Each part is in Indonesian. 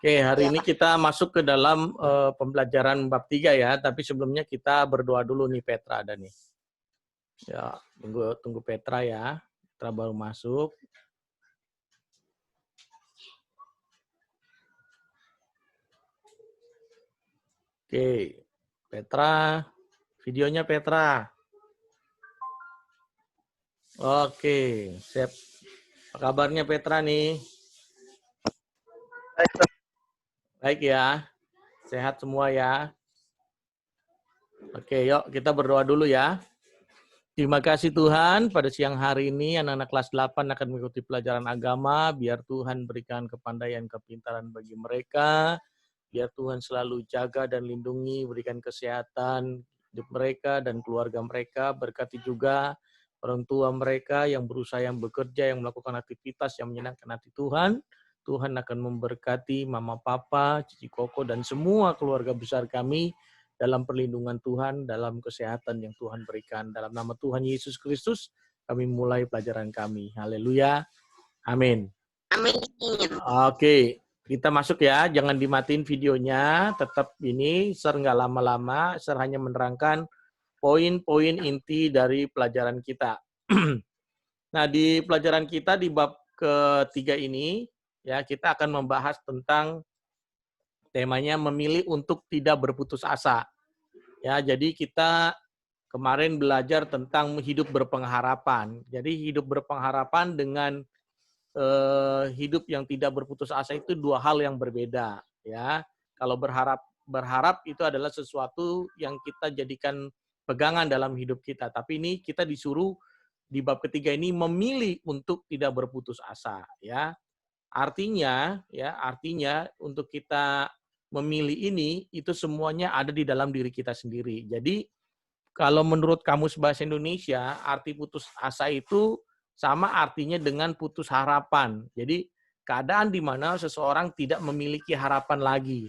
Oke, hari Ya, ini kita masuk ke dalam pembelajaran bab 3 ya, tapi sebelumnya kita berdoa dulu nih Petra ada nih. Ya, tunggu Petra ya. Petra baru masuk. Oke, Petra, videonya Petra. Oke, siap. Apa kabarnya Petra nih? Baik ya, sehat semua ya. Oke, yuk kita berdoa dulu ya. Terima kasih Tuhan, pada siang hari ini anak-anak kelas 8 akan mengikuti pelajaran agama, biar Tuhan berikan kepandaian, kepintaran bagi mereka, biar Tuhan selalu jaga dan lindungi, berikan kesehatan hidup mereka dan keluarga mereka, berkati juga orang tua mereka yang berusaha, yang bekerja, yang melakukan aktivitas yang menyenangkan hati Tuhan. Tuhan akan memberkati mama, papa, cici, koko, dan semua keluarga besar kami dalam perlindungan Tuhan, dalam kesehatan yang Tuhan berikan. Dalam nama Tuhan Yesus Kristus, kami mulai pelajaran kami. Haleluya. Amin. amin. Oke, kita masuk ya. Jangan dimatiin videonya. Tetap ini, share nggak lama-lama. Share hanya menerangkan poin-poin inti dari pelajaran kita. Nah, di pelajaran kita di bab ketiga ini, ya kita akan membahas tentang temanya memilih untuk tidak berputus asa. Ya, jadi kita kemarin belajar tentang hidup berpengharapan. Jadi hidup berpengharapan dengan hidup yang tidak berputus asa itu dua hal yang berbeda. Ya, kalau berharap itu adalah sesuatu yang kita jadikan pegangan dalam hidup kita. Tapi ini kita disuruh di bab ketiga ini memilih untuk tidak berputus asa. Ya, artinya untuk kita memilih ini itu semuanya ada di dalam diri kita sendiri. Jadi kalau menurut Kamus Bahasa Indonesia, arti putus asa itu sama artinya dengan putus harapan. Jadi keadaan di mana seseorang tidak memiliki harapan lagi.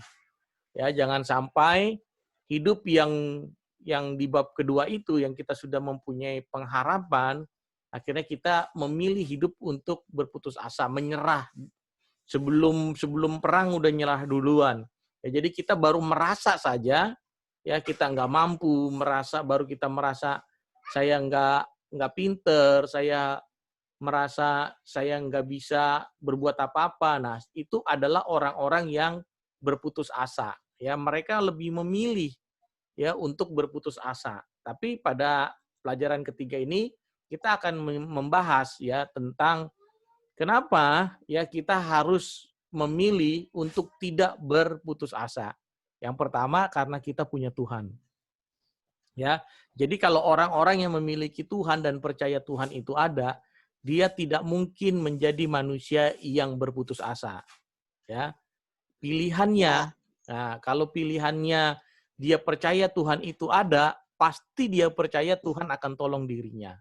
Ya, jangan sampai hidup yang di bab kedua itu yang kita sudah mempunyai pengharapan, akhirnya kita memilih hidup untuk berputus asa, menyerah. Sebelum perang udah nyerah duluan. Ya, jadi kita baru merasa saja ya kita nggak mampu, baru kita merasa saya nggak pinter, saya merasa saya nggak bisa berbuat apa-apa. Nah, itu adalah orang-orang yang berputus asa. Ya, mereka lebih memilih ya untuk berputus asa. Tapi pada pelajaran ketiga ini kita akan membahas ya tentang kenapa ya kita harus memilih untuk tidak berputus asa. Yang pertama karena kita punya Tuhan. Ya. Jadi kalau orang-orang yang memiliki Tuhan dan percaya Tuhan itu ada, dia tidak mungkin menjadi manusia yang berputus asa. Ya. Pilihannya, nah, kalau pilihannya dia percaya Tuhan itu ada, pasti dia percaya Tuhan akan tolong dirinya.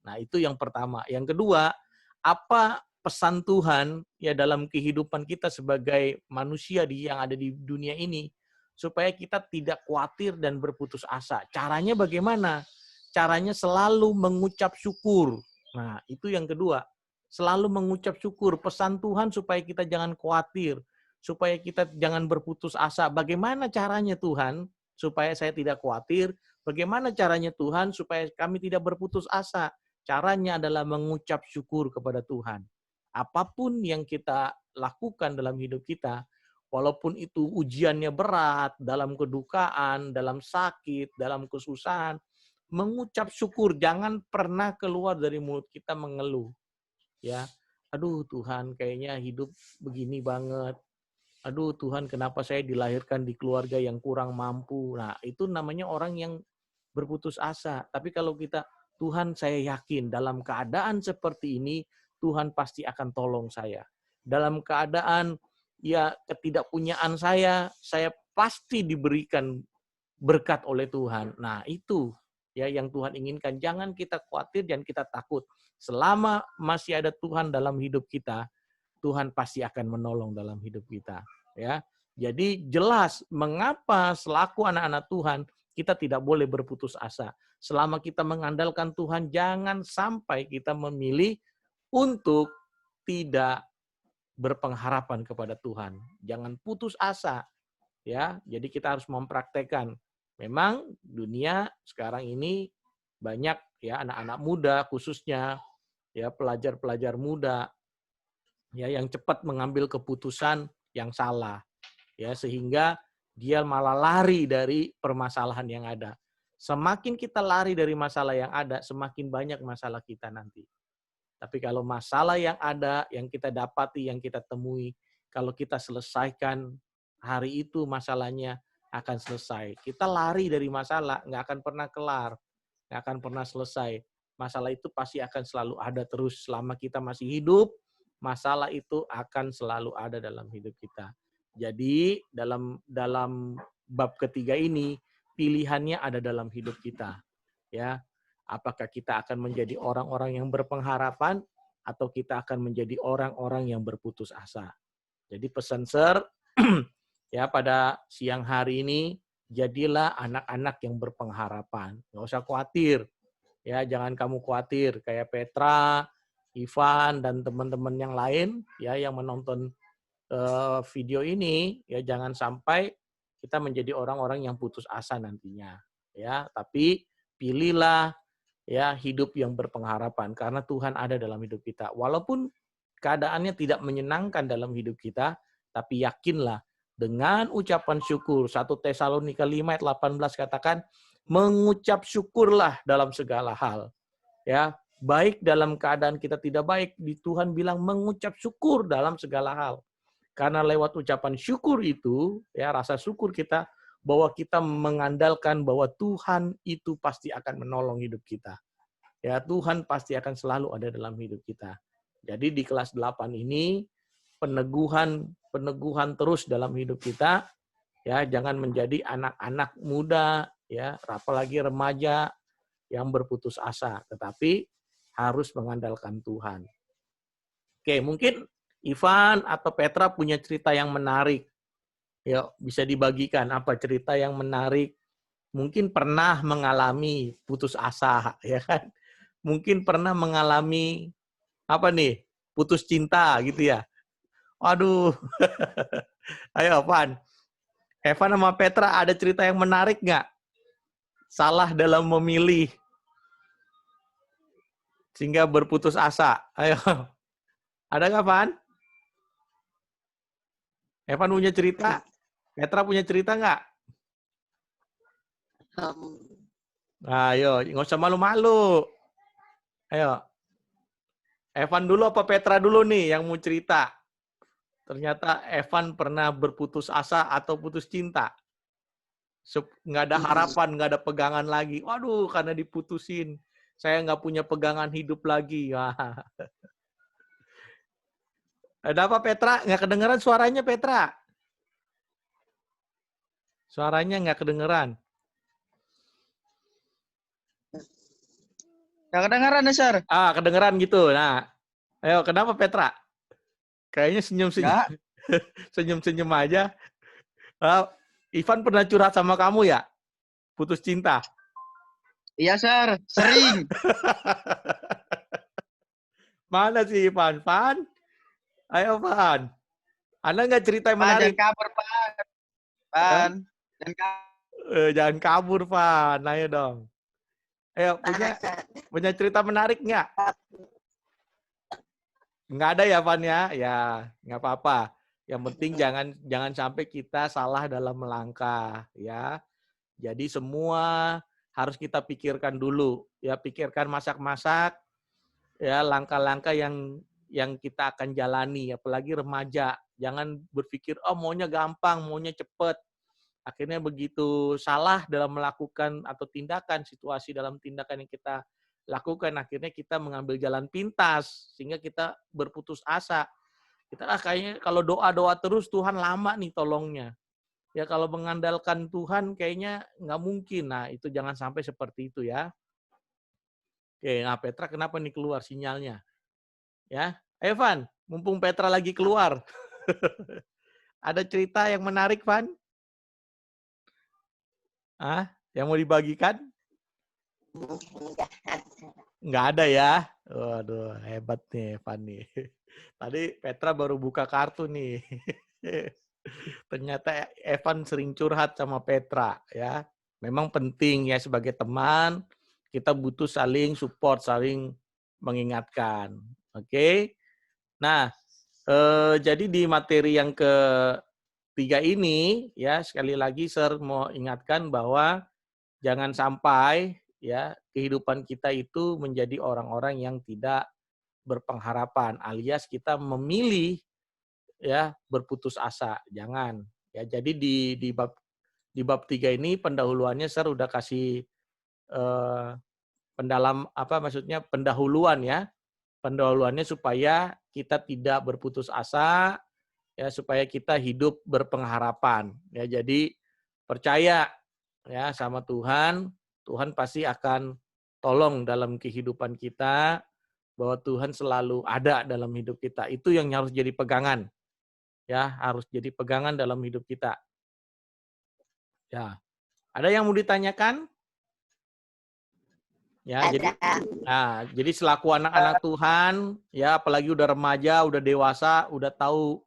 Nah, itu yang pertama. Yang kedua, apa pesan Tuhan ya dalam kehidupan kita sebagai manusia yang ada di dunia ini supaya kita tidak khawatir dan berputus asa. Caranya bagaimana? Caranya selalu mengucap syukur. Nah, itu yang kedua. Selalu mengucap syukur. Pesan Tuhan supaya kita jangan khawatir, supaya kita jangan berputus asa. Bagaimana caranya Tuhan supaya saya tidak khawatir? Bagaimana caranya Tuhan supaya kami tidak berputus asa? Caranya adalah mengucap syukur kepada Tuhan. Apapun yang kita lakukan dalam hidup kita, walaupun itu ujiannya berat, dalam kedukaan, dalam sakit, dalam kesusahan, mengucap syukur, jangan pernah keluar dari mulut kita mengeluh. Ya, aduh Tuhan, kayaknya hidup begini banget. Aduh Tuhan, kenapa saya dilahirkan di keluarga yang kurang mampu. Nah, itu namanya orang yang berputus asa. Tapi kalau kita, Tuhan saya yakin dalam keadaan seperti ini, Tuhan pasti akan tolong saya. Dalam keadaan ya ketidakpunyaan saya pasti diberikan berkat oleh Tuhan. Nah, itu ya yang Tuhan inginkan. Jangan kita khawatir, jangan kita takut. Selama masih ada Tuhan dalam hidup kita, Tuhan pasti akan menolong dalam hidup kita. Ya, jadi jelas mengapa selaku anak-anak Tuhan kita tidak boleh berputus asa. Selama kita mengandalkan Tuhan, jangan sampai kita memilih untuk tidak berpengharapan kepada Tuhan. Jangan putus asa, ya. Jadi kita harus mempraktekkan. Memang dunia sekarang ini banyak ya anak-anak muda khususnya ya pelajar-pelajar muda ya yang cepat mengambil keputusan yang salah ya sehingga dia malah lari dari permasalahan yang ada. Semakin kita lari dari masalah yang ada, semakin banyak masalah kita nanti. Tapi kalau masalah yang ada, yang kita dapati, yang kita temui, kalau kita selesaikan hari itu masalahnya akan selesai. Kita lari dari masalah, nggak akan pernah kelar, nggak akan pernah selesai. Masalah itu pasti akan selalu ada terus selama kita masih hidup. Masalah itu akan selalu ada dalam hidup kita. Jadi dalam bab ketiga ini pilihannya ada dalam hidup kita, ya. Apakah kita akan menjadi orang-orang yang berpengharapan atau kita akan menjadi orang-orang yang berputus asa. Jadi pesan Sir ya pada siang hari ini jadilah anak-anak yang berpengharapan. Nggak usah khawatir. Ya, jangan kamu khawatir kayak Petra, Ivan dan teman-teman yang lain ya yang menonton video ini ya jangan sampai kita menjadi orang-orang yang putus asa nantinya ya, tapi pilihlah ya hidup yang berpengharapan karena Tuhan ada dalam hidup kita. Walaupun keadaannya tidak menyenangkan dalam hidup kita, tapi yakinlah dengan ucapan syukur. 1 Tesalonika 5 ayat 18 katakan, mengucap syukurlah dalam segala hal. Ya, baik dalam keadaan kita tidak baik, di Tuhan bilang mengucap syukur dalam segala hal. Karena lewat ucapan syukur itu, ya rasa syukur kita, bahwa kita mengandalkan bahwa Tuhan itu pasti akan menolong hidup kita. Ya, Tuhan pasti akan selalu ada dalam hidup kita. Jadi di kelas 8 ini peneguhan terus dalam hidup kita. Ya, jangan menjadi anak-anak muda ya, apalagi remaja yang berputus asa, tetapi harus mengandalkan Tuhan. Oke, mungkin Ivan atau Petra punya cerita yang menarik. Ya, bisa dibagikan apa cerita yang menarik? Mungkin pernah mengalami putus asa, ya kan? Mungkin pernah mengalami apa nih? Putus cinta gitu ya. Waduh. Ayo, Evan. Evan sama Petra ada cerita yang menarik nggak? Salah dalam memilih sehingga berputus asa. Ayo. Ada nggak, Evan? Evan punya cerita? Petra punya cerita nggak? Ayo, nggak usah malu-malu. Ayo. Evan dulu apa Petra dulu nih yang mau cerita? Ternyata Evan pernah berputus asa atau putus cinta. Nggak ada harapan, nggak ada pegangan lagi. Waduh, karena diputusin. Saya nggak punya pegangan hidup lagi. Wah. Ada apa Petra? Nggak kedengeran suaranya Petra? Suaranya nggak kedengeran. Nggak kedengeran nih, Sir. Kedengeran gitu. Nah, ayo kenapa Petra? Kayaknya senyum-senyum. Senyum-senyum aja. Ivan pernah curhat sama kamu ya? Putus cinta? Iya, Sir. Sering. Mana sih Ivan? Van? Ayo Van. Anda nggak cerita yang Jangan menarik? kabur, Pan. Jangan kabur, Van. Ayo dong. Ayo, punya cerita menarik nggak? Nggak ada ya, Van ya? Ya, nggak apa-apa. Yang penting jangan sampai kita salah dalam melangkah, ya. Jadi semua harus kita pikirkan dulu, ya. Pikirkan masak-masak, ya langkah-langkah yang kita akan jalani, apalagi remaja. Jangan berpikir, oh maunya gampang, maunya cepet. Akhirnya begitu salah dalam melakukan atau tindakan, situasi dalam tindakan yang kita lakukan, akhirnya kita mengambil jalan pintas, sehingga kita berputus asa. Kita kayaknya kalau doa-doa terus, Tuhan lama nih tolongnya. Ya kalau mengandalkan Tuhan kayaknya nggak mungkin. Nah itu jangan sampai seperti itu ya. Oke, nah Petra kenapa nih keluar sinyalnya? Ya, Evan, mumpung Petra lagi keluar. Ada cerita yang menarik, Van? Yang mau dibagikan? Nggak ada ya? Waduh, hebat nih Evan nih. Tadi Petra baru buka kartu nih. Ternyata Evan sering curhat sama Petra ya. Memang penting ya sebagai teman kita butuh saling support, saling mengingatkan. Oke. Nah, jadi di materi yang ketiga ini ya sekali lagi saya mau ingatkan bahwa jangan sampai ya kehidupan kita itu menjadi orang-orang yang tidak berpengharapan alias kita memilih ya berputus asa. Jangan. Ya, jadi di bab 3 ini pendahuluannya saya udah kasih eh, pendahuluan ya. Pendahuluannya supaya kita tidak berputus asa ya supaya kita hidup berpengharapan. Ya, jadi percaya ya sama Tuhan, Tuhan pasti akan tolong dalam kehidupan kita bahwa Tuhan selalu ada dalam hidup kita. Itu yang harus jadi pegangan. Ya, harus jadi pegangan dalam hidup kita. Ya. Ada yang mau ditanyakan? Ya, jadi selaku anak-anak Tuhan, ya apalagi udah remaja, udah dewasa, udah tahu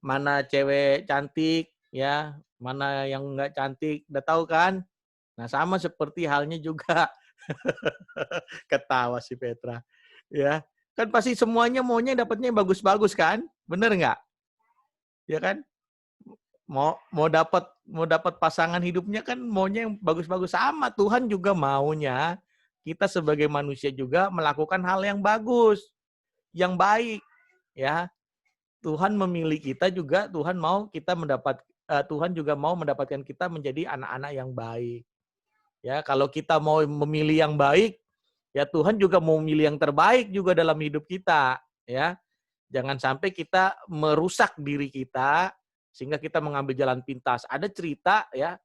mana cewek cantik, ya, mana yang enggak cantik, udah tahu kan? Nah, sama seperti halnya juga ketawa si Petra. Ya, kan pasti semuanya maunya dapatnya yang bagus-bagus kan? Bener nggak? Ya kan? Mau dapat pasangan hidupnya kan maunya yang bagus-bagus, sama Tuhan juga maunya kita sebagai manusia juga melakukan hal yang bagus, yang baik, ya. Tuhan memilih kita juga, Tuhan juga mau mendapatkan kita menjadi anak-anak yang baik. Ya, kalau kita mau memilih yang baik, ya Tuhan juga mau memilih yang terbaik juga dalam hidup kita, ya. Jangan sampai kita merusak diri kita sehingga kita mengambil jalan pintas. Ada cerita ya,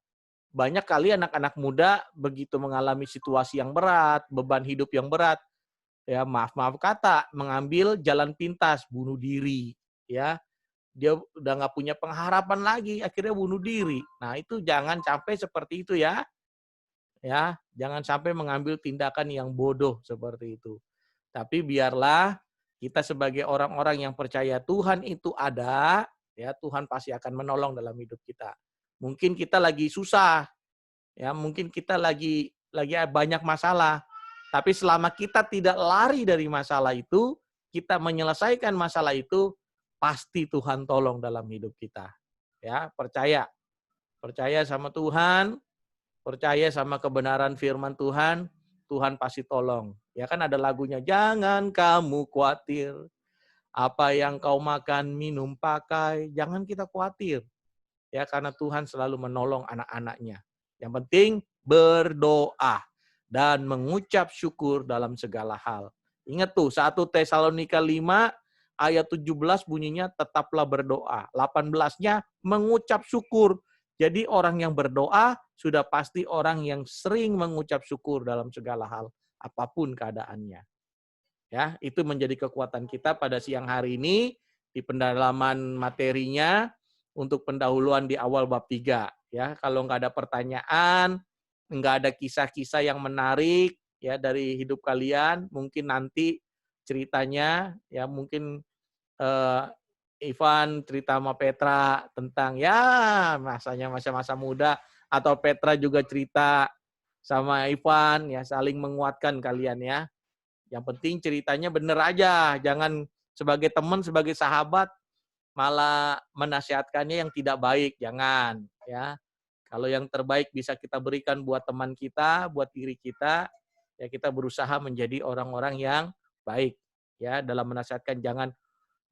banyak kali anak-anak muda begitu mengalami situasi yang berat, beban hidup yang berat, ya maaf kata, mengambil jalan pintas, bunuh diri, ya. Dia udah nggak punya pengharapan lagi, akhirnya bunuh diri. Nah, itu jangan sampai seperti itu ya. Ya, jangan sampai mengambil tindakan yang bodoh seperti itu. Tapi biarlah kita sebagai orang-orang yang percaya Tuhan itu ada, ya Tuhan pasti akan menolong dalam hidup kita. Mungkin kita lagi susah, ya mungkin kita lagi banyak masalah, tapi selama kita tidak lari dari masalah itu, kita menyelesaikan masalah itu, pasti Tuhan tolong dalam hidup kita. Ya, percaya sama Tuhan, percaya sama kebenaran firman Tuhan, Tuhan pasti tolong. Ya kan ada lagunya, jangan kamu khawatir, apa yang kau makan, minum, pakai, jangan kita khawatir. Ya karena Tuhan selalu menolong anak-anaknya. Yang penting berdoa dan mengucap syukur dalam segala hal. Ingat tuh, 1 Tesalonika 5 ayat 17 bunyinya tetaplah berdoa. 18-nya mengucap syukur. Jadi orang yang berdoa sudah pasti orang yang sering mengucap syukur dalam segala hal, apapun keadaannya. Ya, itu menjadi kekuatan kita pada siang hari ini di pendalaman materinya untuk pendahuluan di awal bab 3. Ya, kalau nggak ada pertanyaan, nggak ada kisah-kisah yang menarik ya dari hidup kalian, mungkin nanti ceritanya ya mungkin Ivan cerita sama Petra tentang ya masanya masa-masa muda, atau Petra juga cerita sama Ivan ya, saling menguatkan kalian ya. Yang penting ceritanya bener aja, jangan sebagai teman, sebagai sahabat malah menasihatkannya yang tidak baik, jangan ya. Kalau yang terbaik bisa kita berikan buat teman kita, buat diri kita, ya kita berusaha menjadi orang-orang yang baik ya dalam menasihatkan.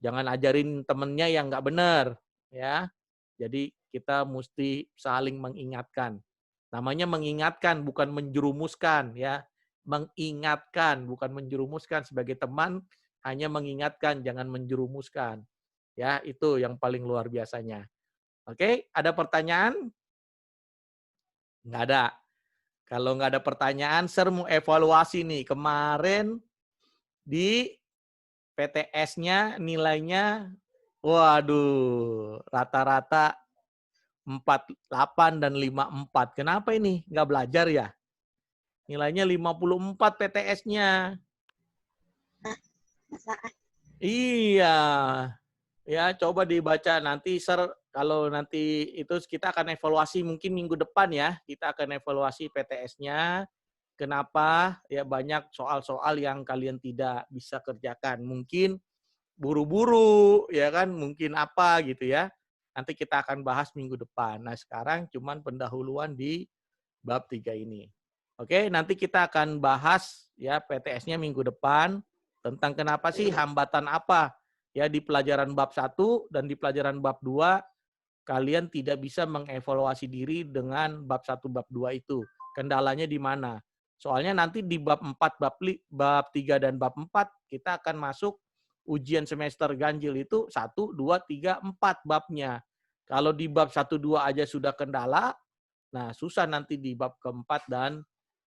Jangan ajarin temennya yang nggak benar, ya. Jadi kita mesti saling mengingatkan. Namanya mengingatkan, bukan menjerumuskan, ya. Mengingatkan, bukan menjerumuskan. Sebagai teman, hanya mengingatkan, jangan menjerumuskan. Ya, itu yang paling luar biasanya. Oke, ada pertanyaan? Nggak ada. Kalau nggak ada pertanyaan, saya mau evaluasi nih. Kemarin di PTS-nya nilainya, waduh, rata-rata 48 dan 54. Kenapa ini? Nggak belajar ya? Nilainya 54 PTS-nya. Iya. Ya, coba dibaca nanti, Sir. Kalau nanti itu kita akan evaluasi mungkin minggu depan ya. Kita akan evaluasi PTS-nya. Kenapa ya banyak soal-soal yang kalian tidak bisa kerjakan. Mungkin buru-buru, ya kan? Mungkin apa gitu ya. Nanti kita akan bahas minggu depan. Nah, sekarang cuman pendahuluan di bab 3 ini. Oke, nanti kita akan bahas ya PTS-nya minggu depan tentang kenapa sih hambatan apa ya di pelajaran bab 1 dan di pelajaran bab 2 kalian tidak bisa mengevaluasi diri dengan bab 1 bab 2 itu. Kendalanya di mana? Soalnya nanti di bab 4 bab 3 dan bab 4 kita akan masuk ujian semester ganjil itu 1 2 3 4 babnya. Kalau di bab 1 2 aja sudah kendala, nah susah nanti di bab keempat dan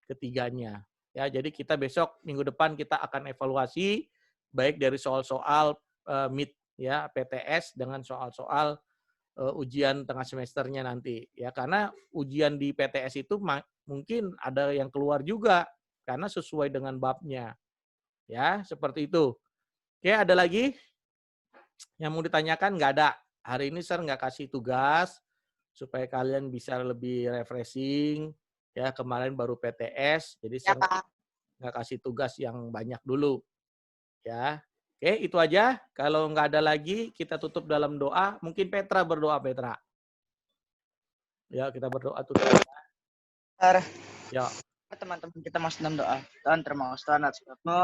ketiganya. Ya, jadi kita besok minggu depan kita akan evaluasi baik dari soal-soal MIT ya PTS dengan soal-soal ujian tengah semesternya nanti. Ya, karena ujian di PTS itu mungkin ada yang keluar juga karena sesuai dengan babnya. Ya, seperti itu. Oke, ada lagi yang mau ditanyakan? Nggak ada. Hari ini Sir nggak kasih tugas supaya kalian bisa lebih refreshing. Ya, kemarin baru PTS, jadi Sir nggak kasih tugas yang banyak dulu. Ya, oke, itu aja. Kalau nggak ada lagi, kita tutup dalam doa. Mungkin Petra berdoa, Petra. Ya, kita berdoa tutup. Ya. Teman-teman kita masuk dalam doa. Tuhan, terima kasih Tuhan atas berkat-Mu.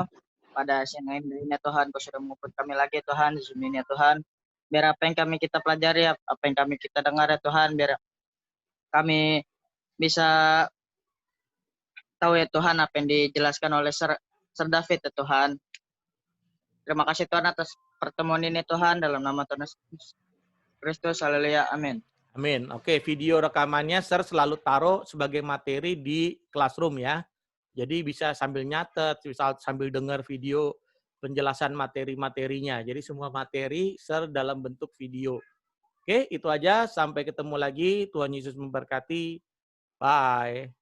Pada siang ini ya Tuhan, Kau sudah mengumpulkan kami lagi Tuhan, di Zoom ini ya Tuhan. Biar apa yang kami kita pelajari, apa yang kami kita dengar ya Tuhan, biar kami bisa tahu ya Tuhan apa yang dijelaskan oleh Sir David ya Tuhan. Terima kasih Tuhan atas pertemuan ini Tuhan, dalam nama Tuhan Yesus Kristus. Haleluya. Amin. Amin. Oke, video rekamannya Sir selalu taruh sebagai materi di Classroom ya. Jadi bisa sambil nyatet, bisa sambil dengar video penjelasan materi-materinya. Jadi semua materi Sir dalam bentuk video. Oke, itu aja. Sampai ketemu lagi. Tuhan Yesus memberkati. Bye.